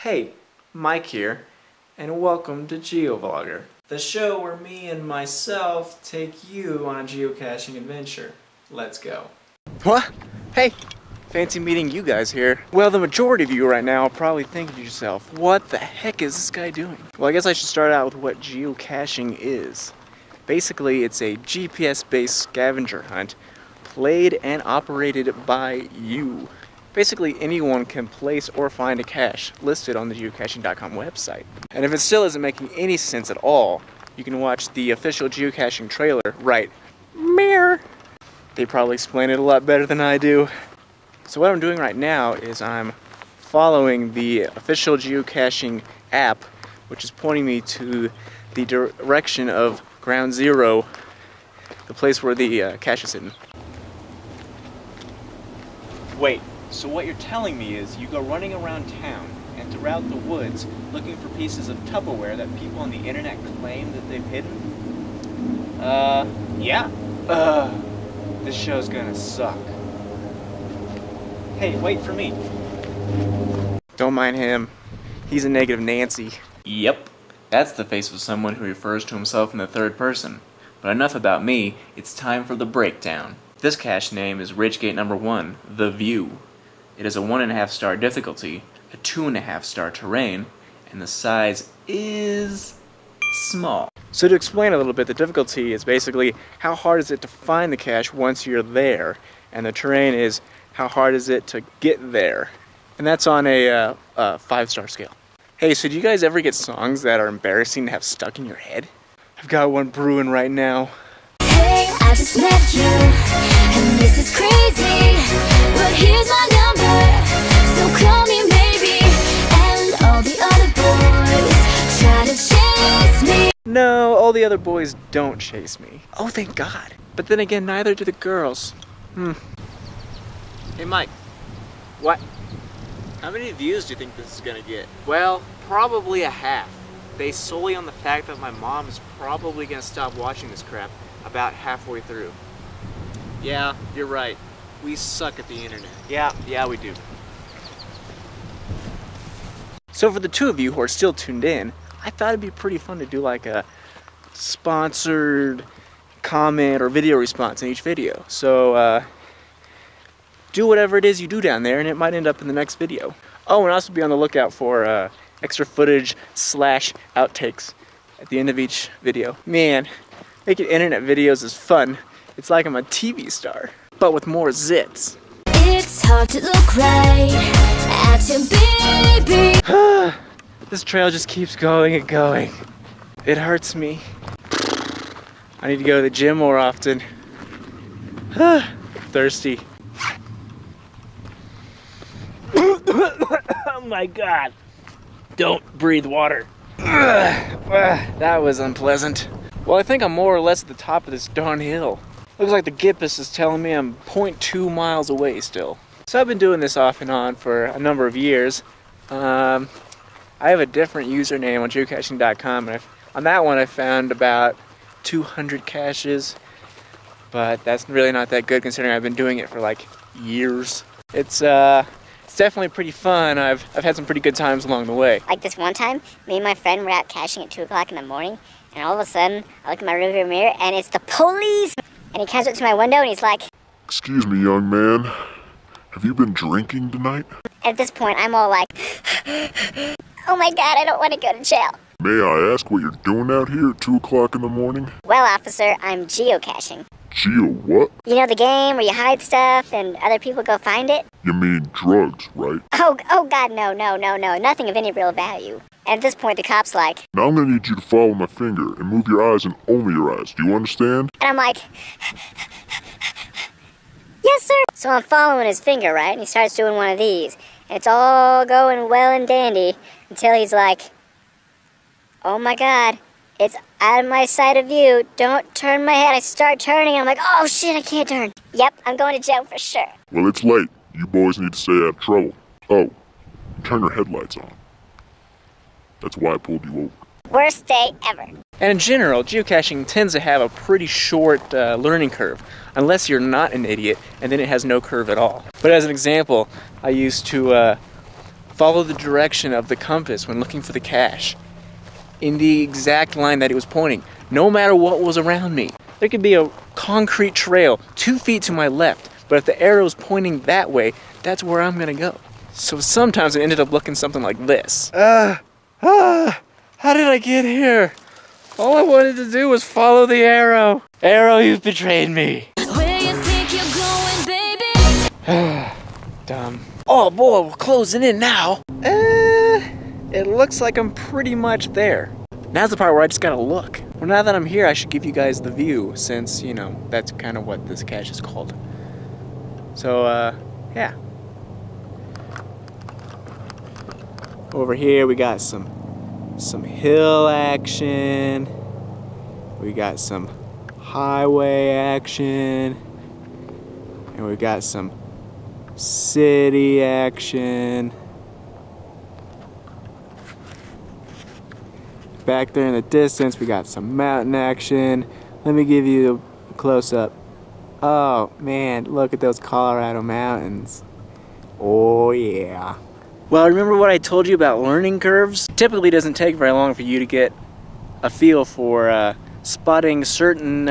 Hey, Mike here, and welcome to GeoVlogger, the show where me and myself take you on a geocaching adventure. Let's go. What? Hey, fancy meeting you guys here. Well, the majority of you right now are probably thinking to yourself, what the heck is this guy doing? Well, I guess I should start out with what geocaching is. Basically, it's a GPS-based scavenger hunt played and operated by you. Basically, anyone can place or find a cache listed on the geocaching.com website. And if it still isn't making any sense at all, you can watch the official geocaching trailer right there. They probably explain it a lot better than I do. So what I'm doing right now is I'm following the official geocaching app, which is pointing me to the direction of Ground Zero, the place where the cache is hidden. Wait. So what you're telling me is you go running around town and throughout the woods looking for pieces of Tupperware that people on the internet claim that they've hidden? Yeah. This show's gonna suck. Hey, wait for me. Don't mind him. He's a negative Nancy. Yep. That's the face of someone who refers to himself in the third person. But enough about me, it's time for the breakdown. This cache name is Ridgegate number 1, The View. It is a 1.5 star difficulty, a 2.5 star terrain, and the size is small. So to explain a little bit, the difficulty is basically how hard is it to find the cache once you're there, and the terrain is how hard is it to get there. And that's on a 5-star scale. Hey, so do you guys ever get songs that are embarrassing to have stuck in your head? I've got one brewing right now. Hey, I just met you, and this is crazy, but here's my number, so call me maybe, and all the other boys try to chase me. No, all the other boys don't chase me. Oh, thank God. But then again, neither do the girls. Hey, Mike. What? How many views do you think this is gonna get? Well, probably a half. Based solely on the fact that my mom is probably gonna stop watching this crap about halfway through. Yeah, you're right. We suck at the internet. Yeah, we do. So for the two of you who are still tuned in, I thought it'd be pretty fun to do like a sponsored comment or video response in each video. So do whatever it is you do down there and it might end up in the next video. Oh, and also be on the lookout for extra footage / outtakes at the end of each video. Man, making internet videos is fun. It's like I'm a TV star, but with more zits. It's hard to look right at your baby. This trail just keeps going and going. It hurts me. I need to go to the gym more often. Thirsty. Oh my God. Don't breathe water. That was unpleasant. Well, I think I'm more or less at the top of this darn hill. Looks like the Gippus is telling me I'm 0.2 miles away still. So I've been doing this off and on for a number of years. I have a different username on geocaching.com, and on that one I found about 200 caches, but that's really not that good considering I've been doing it for like years. It's definitely pretty fun. I've had some pretty good times along the way. Like this one time, me and my friend were out caching at 2 o'clock in the morning, and all of a sudden, I look in my rearview mirror, and it's the police! And he comes up to my window, and he's like, "Excuse me, young man. Have you been drinking tonight?" At this point, I'm all like, oh my God, I don't want to go to jail. May I ask what you're doing out here at 2 o'clock in the morning? Well, officer, I'm geocaching. Geo what? You know the game where you hide stuff and other people go find it? You mean drugs, right? Oh God, no, nothing of any real value. And at this point, the cop's like, Now I'm gonna need you to follow my finger and move your eyes and only your eyes. Do you understand? and I'm like, yes, sir. So I'm following his finger, right? And he starts doing one of these. And it's all going well and dandy until he's like, oh my God, it's out of my sight of view. Don't turn my head. I start turning and I'm like, oh shit, I can't turn. Yep, I'm going to jail for sure. Well, it's late. You boys need to stay out of trouble. Oh, turn your headlights on. That's why I pulled you over. Worst day ever. And in general, geocaching tends to have a pretty short learning curve, unless you're not an idiot, and then it has no curve at all. But as an example, I used to follow the direction of the compass when looking for the cache in the exact line that it was pointing, no matter what was around me. There could be a concrete trail 2 feet to my left, but if the arrow's pointing that way, that's where I'm gonna go. So sometimes it ended up looking something like this. How did I get here? All I wanted to do was follow the arrow. Arrow, you've betrayed me. Where you think you're going, baby? Dumb. Oh boy, we're closing in now. It looks like I'm pretty much there. Now's the part where I just gotta look. Well, now that I'm here, I should give you guys the view, since, you know, that's kind of what this cache is called. So, yeah. Over here, we got some hill action. We got some highway action. And we got some city action. Back there in the distance, we got some mountain action. Let me give you a close-up. Oh man, look at those Colorado mountains. Oh yeah. Well, remember what I told you about learning curves? It typically doesn't take very long for you to get a feel for spotting certain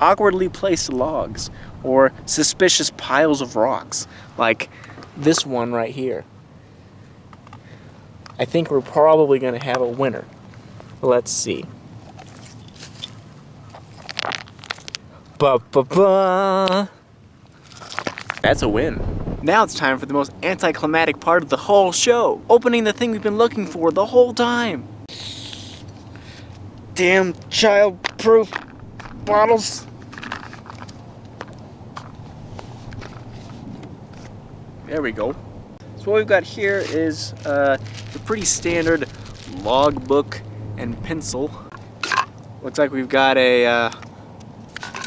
awkwardly placed logs or suspicious piles of rocks, like this one right here. I think we're probably gonna have a winner. Let's see. Ba-ba-ba. That's a win. Now it's time for the most anticlimactic part of the whole show. Opening the thing we've been looking for the whole time. Damn child-proof bottles. There we go. So what we've got here is a pretty standard logbook and pencil. Looks like we've got a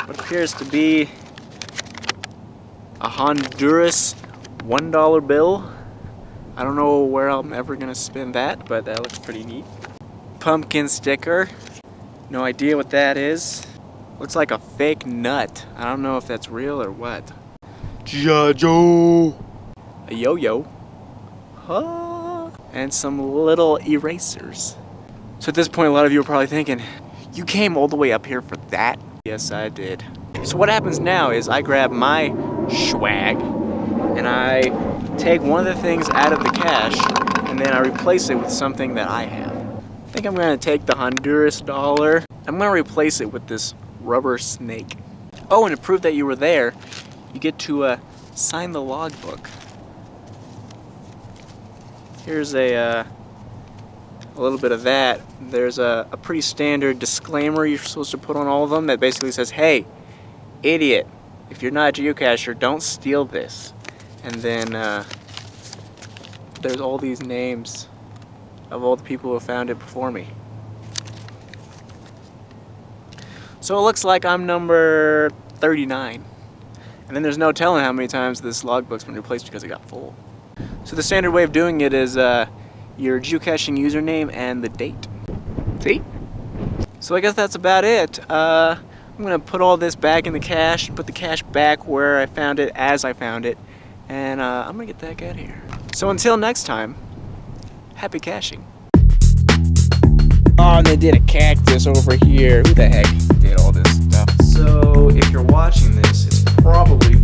what appears to be a Honduras $1 bill. I don't know where I'm ever gonna spend that, but that looks pretty neat. Pumpkin sticker. No idea what that is. Looks like a fake nut. I don't know if that's real or what. G.I. Joe. A yo-yo. Huh? And some little erasers. So at this point, a lot of you are probably thinking, you came all the way up here for that? Yes, I did. So what happens now is I grab my swag and I take one of the things out of the cache and then I replace it with something that I have. I think I'm gonna take the Honduras dollar. I'm gonna replace it with this rubber snake. Oh, and to prove that you were there, you get to sign the logbook. Here's a little bit of that. There's a pretty standard disclaimer you're supposed to put on all of them that basically says, hey, idiot, if you're not a geocacher, don't steal this. And then there's all these names of all the people who have found it before me. So it looks like I'm number 39. And then there's no telling how many times this logbook's been replaced because it got full. So the standard way of doing it is your geocaching username and the date. See? So I guess that's about it. I'm gonna put all this back in the cache, put the cache back where I found it as I found it, and I'm gonna get the heck out of here. So until next time, happy caching. Oh, and they did a cactus over here. Who the heck did all this stuff? So if you're watching this, it's probably